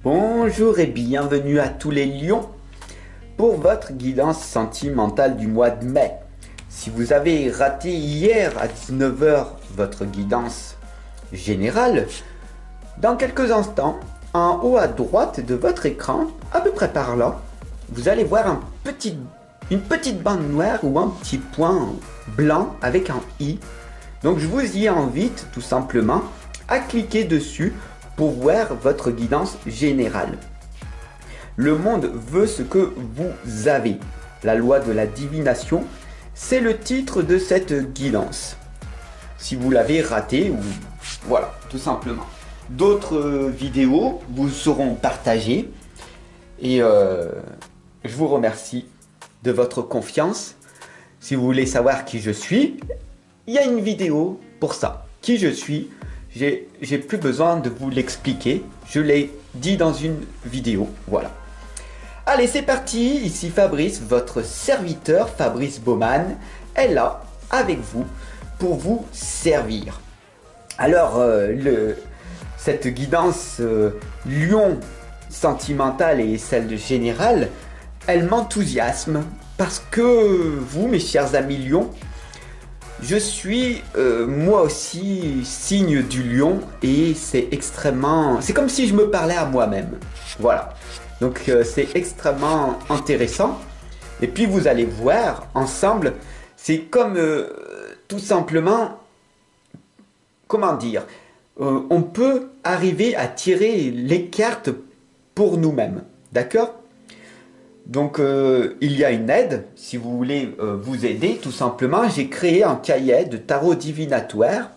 Bonjour et bienvenue à tous les lions pour votre guidance sentimentale du mois de mai. Si vous avez raté hier à 19 heures votre guidance générale, dans quelques instants, en haut à droite de votre écran, à peu près par là, vous allez voir une petite bande noire ou un petit point blanc avec un i. Donc je vous y invite tout simplement à cliquer dessus pour voir votre guidance générale. Le monde veut ce que vous avez. La loi de la divination, c'est le titre de cette guidance. Si vous l'avez raté, ou voilà, tout simplement. D'autres vidéos vous seront partagées et je vous remercie de votre confiance. Si vous voulez savoir qui je suis, il y a une vidéo pour ça. Qui je suis, j'ai plus besoin de vous l'expliquer. Je l'ai dit dans une vidéo. Voilà. Allez, c'est parti. Ici Fabrice, votre serviteur Fabrice Baumann est là avec vous pour vous servir. Alors, cette guidance lion sentimentale et celle générale, elle m'enthousiasme parce que vous, mes chers amis lions, je suis moi aussi signe du lion et c'est comme si je me parlais à moi-même. Voilà. Donc c'est extrêmement intéressant. Et puis vous allez voir ensemble, c'est comme tout simplement, comment dire, on peut arriver à tirer les cartes pour nous-mêmes. D'accord ? Donc il y a une aide, si vous voulez vous aider, tout simplement, j'ai créé un cahier de tarot divinatoire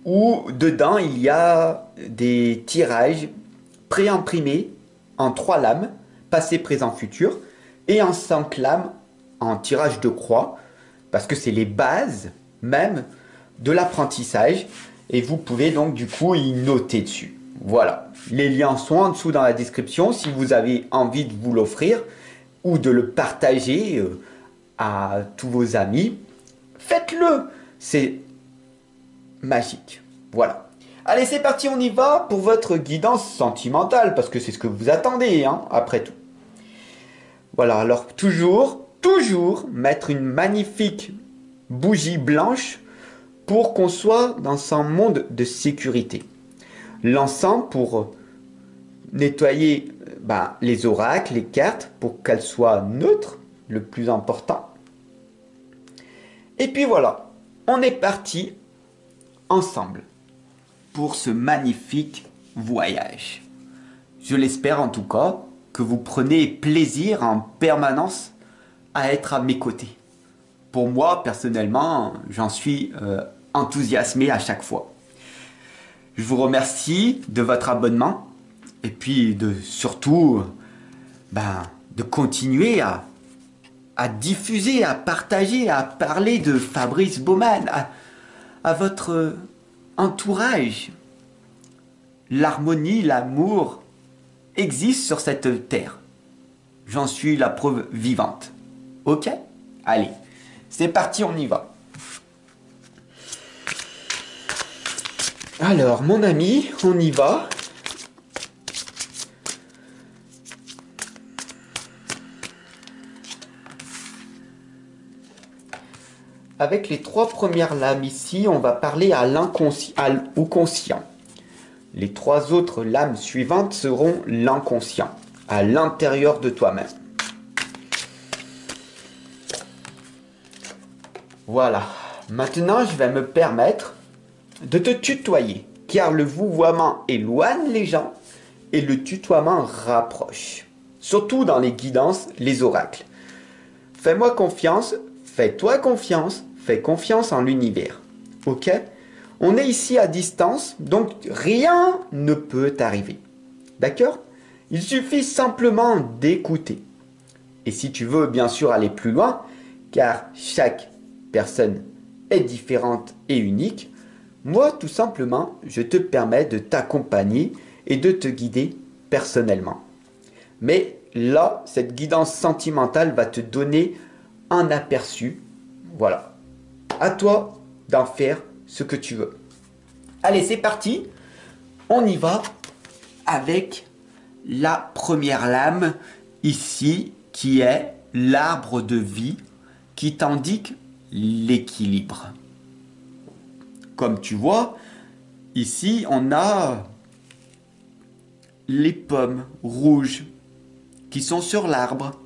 où dedans il y a des tirages préimprimés en 3 lames, passé, présent, futur, et en 5 lames en tirage de croix, parce que c'est les bases même de l'apprentissage, et vous pouvez donc du coup y noter dessus. Voilà, les liens sont en dessous dans la description si vous avez envie de vous l'offrir ou de le partager à tous vos amis. Faites-le, c'est magique. Voilà. Allez, c'est parti, on y va pour votre guidance sentimentale parce que c'est ce que vous attendez, hein, après tout. Voilà, alors toujours mettre une magnifique bougie blanche pour qu'on soit dans un monde de sécurité. L'encens pour nettoyer les oracles, les cartes, pour qu'elles soient neutres, le plus important. Et puis voilà, on est parti ensemble pour ce magnifique voyage. Je l'espère en tout cas que vous prenez plaisir en permanence à être à mes côtés. Pour moi, personnellement, j'en suis enthousiasmé à chaque fois. Je vous remercie de votre abonnement et puis surtout de continuer à diffuser, à partager, à parler de Fabrice Baumann à votre entourage. L'harmonie, l'amour existe sur cette terre. J'en suis la preuve vivante. Ok ? Allez, c'est parti, on y va. Alors, mon ami, on y va. Avec les 3 premières lames ici, on va parler à l'inconscient ou conscient. Les 3 autres lames suivantes seront l'inconscient, à l'intérieur de toi-même. Voilà. Maintenant, je vais me permettre de te tutoyer, car le vouvoiement éloigne les gens et le tutoiement rapproche. Surtout dans les guidances, les oracles. Fais-moi confiance, fais-toi confiance, fais confiance en l'univers. Ok ? On est ici à distance, donc rien ne peut t'arriver. D'accord ? Il suffit simplement d'écouter. Et si tu veux bien sûr aller plus loin, car chaque personne est différente et unique, moi, tout simplement, je te permets de t'accompagner et de te guider personnellement. Mais là, cette guidance sentimentale va te donner un aperçu. Voilà. À toi d'en faire ce que tu veux. Allez, c'est parti. On y va avec la première lame ici qui est l'arbre de vie qui t'indique l'équilibre. Comme tu vois, ici on a les pommes rouges qui sont sur l'arbre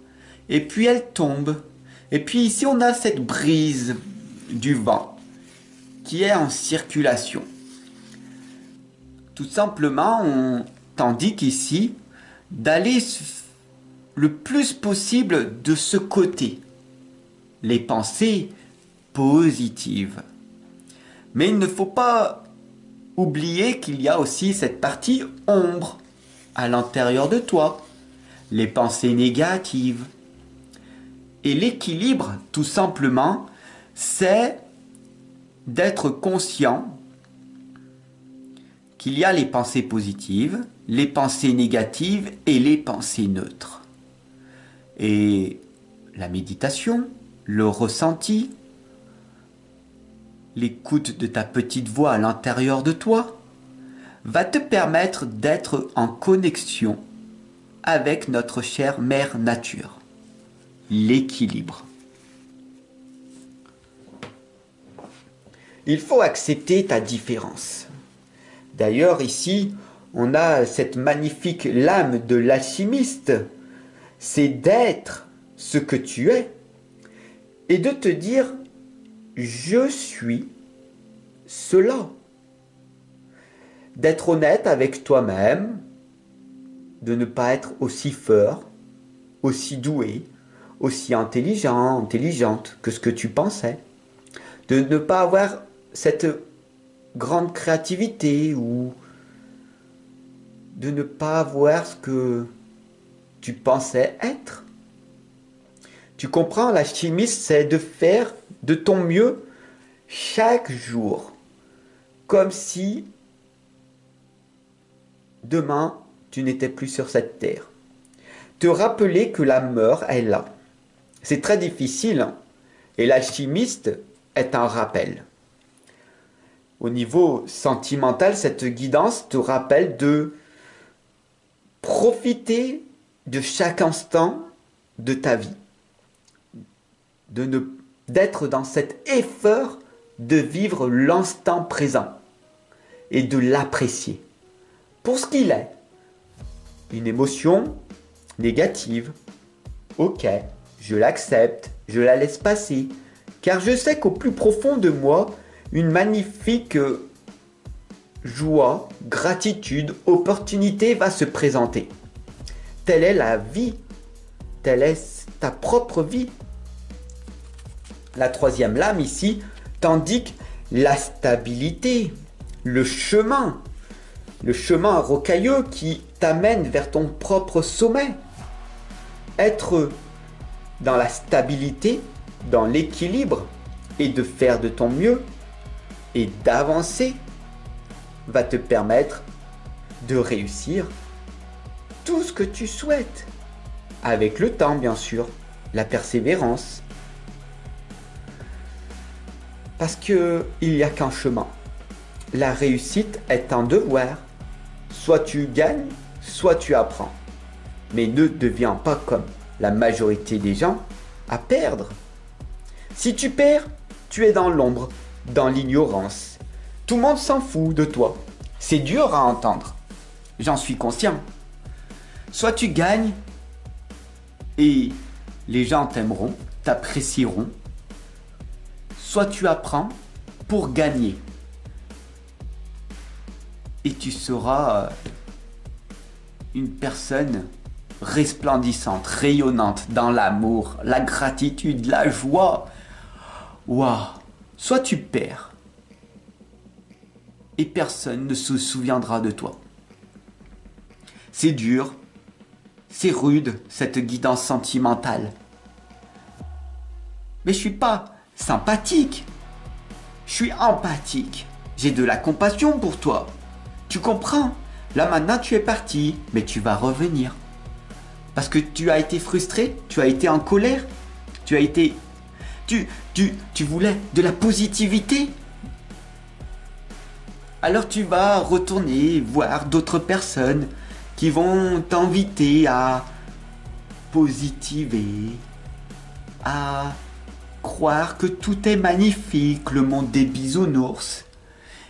et puis elles tombent. Et puis ici on a cette brise du vent qui est en circulation. Tout simplement, on t'indique ici d'aller le plus possible de ce côté. Les pensées positives. Mais il ne faut pas oublier qu'il y a aussi cette partie ombre à l'intérieur de toi. Les pensées négatives. Et l'équilibre, tout simplement, c'est d'être conscient qu'il y a les pensées positives, les pensées négatives et les pensées neutres. Et la méditation, le ressenti, l'écoute de ta petite voix à l'intérieur de toi, va te permettre d'être en connexion avec notre chère mère nature, l'équilibre. Il faut accepter ta différence. D'ailleurs, ici, on a cette magnifique lame de l'alchimiste. C'est d'être ce que tu es et de te dire « je suis cela ». D'être honnête avec toi-même, de ne pas être aussi fort, aussi doué, aussi intelligent, intelligente que ce que tu pensais. De ne pas avoir cette grande créativité ou de ne pas avoir ce que tu pensais être. Tu comprends, l'alchimiste, c'est de faire de ton mieux chaque jour, comme si demain tu n'étais plus sur cette terre. Te rappeler que la mort est là. C'est très difficile, hein, et l'alchimiste est un rappel. Au niveau sentimental, cette guidance te rappelle de profiter de chaque instant de ta vie, d'être dans cet effort de vivre l'instant présent et de l'apprécier pour ce qu'il est. Une émotion négative, ok, je l'accepte, je la laisse passer, car je sais qu'au plus profond de moi, une magnifique joie, gratitude, opportunité va se présenter. Telle est la vie, telle est ta propre vie. La troisième lame ici t'indique la stabilité, le chemin rocailleux qui t'amène vers ton propre sommet. Être dans la stabilité, dans l'équilibre et de faire de ton mieux et d'avancer va te permettre de réussir tout ce que tu souhaites. Avec le temps, bien sûr, la persévérance. Parce qu'il n'y a qu'un chemin. La réussite est un devoir. Soit tu gagnes, soit tu apprends. Mais ne deviens pas comme la majorité des gens à perdre. Si tu perds, tu es dans l'ombre, dans l'ignorance. Tout le monde s'en fout de toi. C'est dur à entendre. J'en suis conscient. Soit tu gagnes et les gens t'aimeront, t'apprécieront. Soit tu apprends pour gagner. Et tu seras une personne resplendissante, rayonnante dans l'amour, la gratitude, la joie. Waouh! Soit tu perds et personne ne se souviendra de toi. C'est dur, c'est rude cette guidance sentimentale. Mais je suis pas sympathique, je suis empathique. J'ai de la compassion pour toi. Tu comprends? Là maintenant tu es parti, mais tu vas revenir. Parce que tu as été frustré, tu as été en colère, tu as été... Tu voulais de la positivité. Alors tu vas retourner voir d'autres personnes qui vont t'inviter à positiver, à croire que tout est magnifique, le monde des bisounours.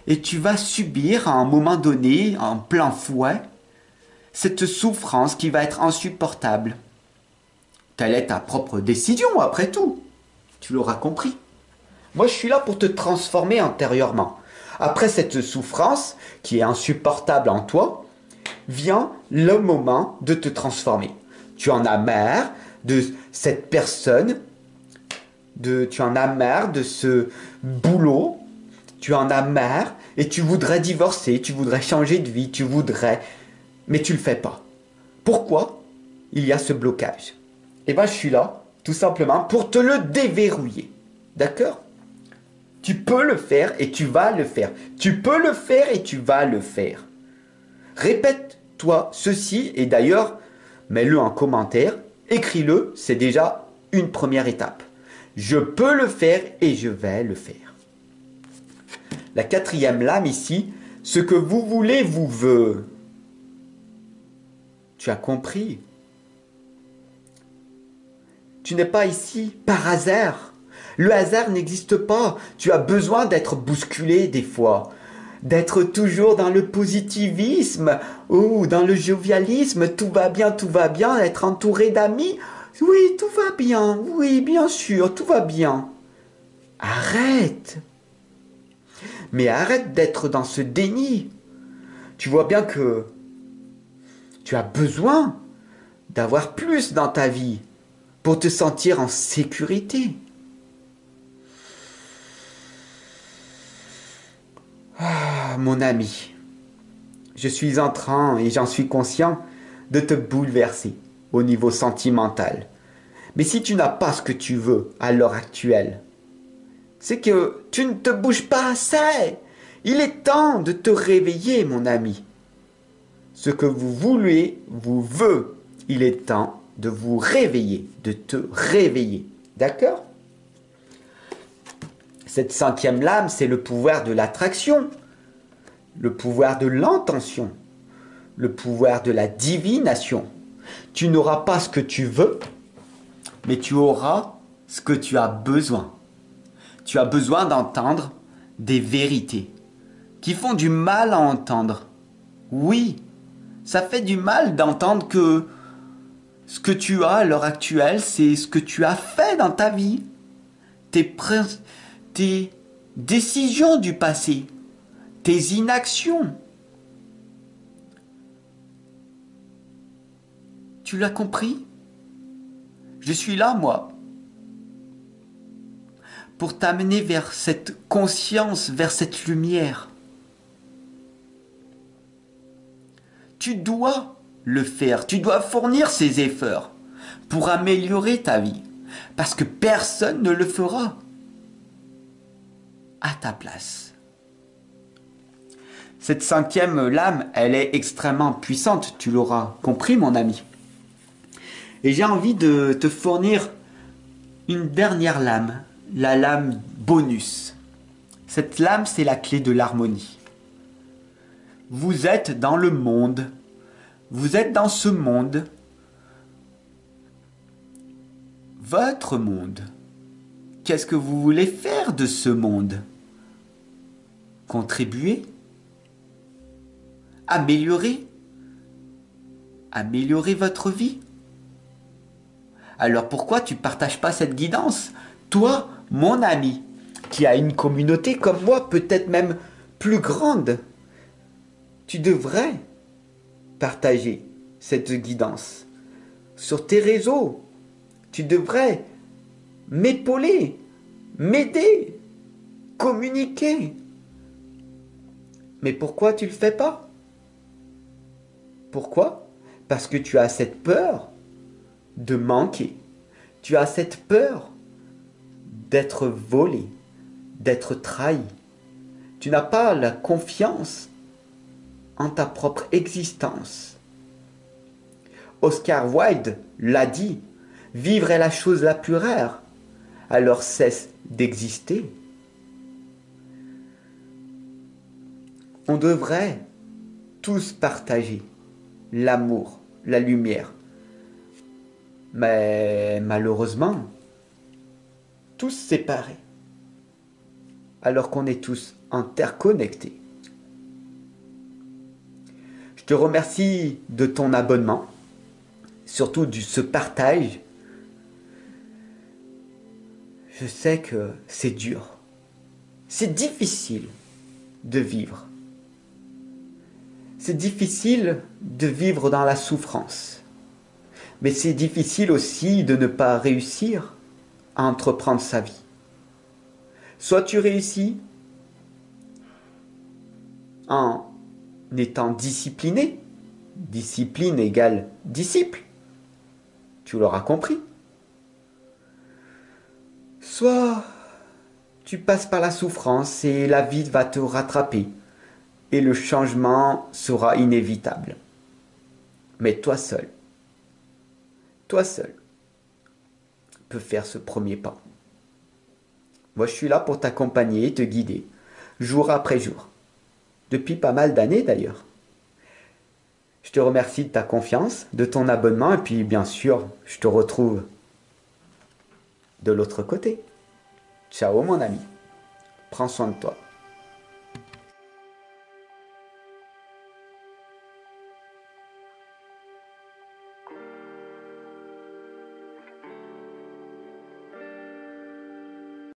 Et tu vas subir à un moment donné, en plein fouet, cette souffrance qui va être insupportable. Telle est ta propre décision, après tout. Tu l'auras compris. Moi, je suis là pour te transformer intérieurement. Après cette souffrance, qui est insupportable en toi, vient le moment de te transformer. Tu en as marre de cette personne, tu en as marre de ce boulot, tu en as marre et tu voudrais divorcer, tu voudrais changer de vie, mais tu le fais pas. Pourquoi il y a ce blocage? Eh bien, je suis là, tout simplement, pour te le déverrouiller. D'accord? Tu peux le faire et tu vas le faire. Tu peux le faire et tu vas le faire. Répète-toi ceci et d'ailleurs, mets-le en commentaire, écris-le, c'est déjà une première étape. Je peux le faire et je vais le faire. La quatrième lame ici, ce que vous voulez vous veut. Tu as compris? Tu n'es pas ici par hasard. Le hasard n'existe pas. Tu as besoin d'être bousculé des fois, d'être toujours dans le positivisme ou dans le jovialisme. Tout va bien, être entouré d'amis. Oui, tout va bien. Oui, bien sûr, tout va bien. Arrête. Mais arrête d'être dans ce déni. Tu vois bien que tu as besoin d'avoir plus dans ta vie pour te sentir en sécurité. Ah, mon ami, je suis en train, et j'en suis conscient, de te bouleverser au niveau sentimental. Mais si tu n'as pas ce que tu veux à l'heure actuelle, c'est que tu ne te bouges pas assez. Il est temps de te réveiller, mon ami. Ce que vous voulez vous veut. Il est temps de vous réveiller, de te réveiller. D'accord? Cette cinquième lame, c'est le pouvoir de l'attraction, le pouvoir de l'intention, le pouvoir de la divination. Tu n'auras pas ce que tu veux, mais tu auras ce que tu as besoin. Tu as besoin d'entendre des vérités qui font du mal à entendre. Oui, ça fait du mal d'entendre que ce que tu as à l'heure actuelle, c'est ce que tu as fait dans ta vie. Tes décisions du passé, tes inactions. Tu l'as compris? Je suis là, moi, pour t'amener vers cette conscience, vers cette lumière. Tu dois le faire, tu dois fournir ces efforts pour améliorer ta vie, parce que personne ne le fera à ta place. Cette cinquième lame, elle est extrêmement puissante, tu l'auras compris, mon ami. Et j'ai envie de te fournir une dernière lame, la lame bonus. Cette lame, c'est la clé de l'harmonie. Vous êtes dans le monde, vous êtes dans ce monde, votre monde. Qu'est-ce que vous voulez faire de ce monde? Contribuer? Améliorer? Améliorer votre vie? Alors pourquoi tu ne partages pas cette guidance? Toi, mon ami, qui a une communauté comme moi, peut-être même plus grande, tu devrais partager cette guidance sur tes réseaux. Tu devrais m'épauler, m'aider, communiquer. Mais pourquoi tu ne le fais pas? Pourquoi? Parce que tu as cette peur de manquer. Tu as cette peur d'être volé, d'être trahi. Tu n'as pas la confiance en ta propre existence. Oscar Wilde l'a dit, vivre est la chose la plus rare, alors cesse d'exister. On devrait tous partager l'amour, la lumière. Mais malheureusement, tous séparés, alors qu'on est tous interconnectés. Je te remercie de ton abonnement, surtout de ce partage. Je sais que c'est dur, c'est difficile de vivre. C'est difficile de vivre dans la souffrance. Mais c'est difficile aussi de ne pas réussir à entreprendre sa vie. Soit tu réussis en étant discipliné. Discipline égale disciple. Tu l'auras compris. Soit tu passes par la souffrance et la vie va te rattraper et le changement sera inévitable. Mais toi seul peux faire ce premier pas. Moi, je suis là pour t'accompagner et te guider, jour après jour. Depuis pas mal d'années d'ailleurs. Je te remercie de ta confiance, de ton abonnement, et puis bien sûr, je te retrouve de l'autre côté. Ciao mon ami. Prends soin de toi.